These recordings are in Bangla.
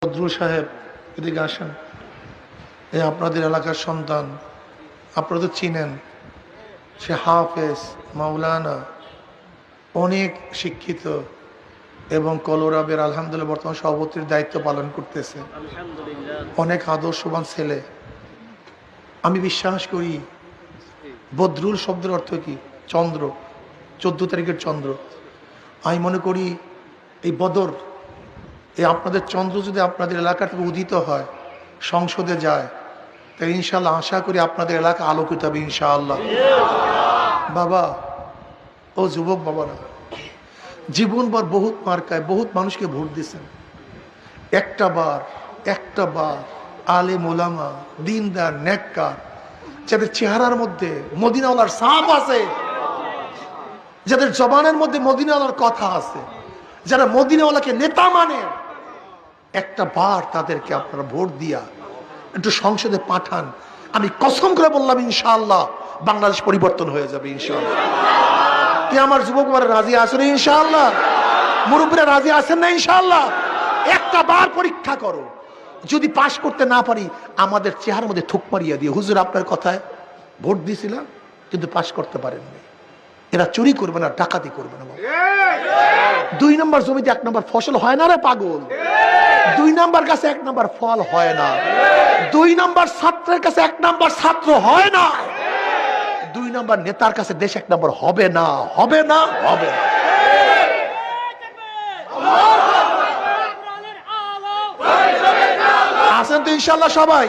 বদরুল সাহেব এদিকে আসেন। এই আপনাদের এলাকার সন্তান, আপনারা তো চিনেন, সে হাফেজ, মাওলানা, অনেক শিক্ষিত এবং কলরাবের আলহামদুলিল্লাহ বর্তমান সভাপতির দায়িত্ব পালন করতেছে। অনেক আদর্শবান ছেলে। আমি বিশ্বাস করি বদরুল শব্দের অর্থ কি? চন্দ্র, 14 তারিখের চন্দ্র। আমি মনে করি এই বদর, এই আপনাদের চন্দ্র যদি আপনাদের এলাকা থেকে উদিত হয়, সংসদে যায়, তাই ইনশাল্লাহ আশা করি আপনাদের এলাকা আলোকিত হবে ইনশাআল্লাহ। বাবা, ও যুবক বাবারা, জীবনভর বহুত মার্কায় বহুত মানুষকে ভোট দিয়েছেন। একটা বার আলেম ওলামা, দিনদার, নেককার, যাদের চেহারার মধ্যে মদিনাওয়ালার ছাপ আছে, যাদের জবানের মধ্যে মদিনাওয়ালার কথা আছে, যারা মদিনাওয়ালাকে নেতা মানে, একটা বার তাদেরকে আপনারা ভোট দিয়া একটু সংসদে পাঠান। আমি কসম করে বললাম ইনশাআল্লাহ বাংলাদেশ পরিবর্তন হয়ে যাবে ইনশাআল্লাহ। কি আমার যুবকরা রাজি আছেন ইনশাআল্লাহ? মুরব্বীরা রাজি আছেন না ইনশাআল্লাহ? একটা বার পরীক্ষা করো, যদি পাশ করতে না পারি আমাদের চেহারার মধ্যে থুক মারিয়া দিয়ে, হুজুর আপনার কথায় ভোট দিয়েছিলাম কিন্তু পাশ করতে পারেননি। এরা চুরি করবে না, ডাকাতি করবে না। 2 নম্বর জমিতে 1 নম্বর ফসল হয় না রে পাগল। 2 নম্বর কাছে 1 নম্বর ফল হয় না। 2 নম্বর ছাত্রের কাছে 1 নম্বর ছাত্র হয় না। 2 নম্বর নেতার কাছে দেশ 1 নম্বর হবে না, হবে না, হবে না। আছেন তো ইনশাআল্লাহ সবাই?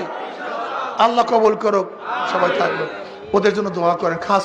আল্লাহ কবুল করুক। সবাই থাকবে, ওদের জন্য দোয়া করেন, খাস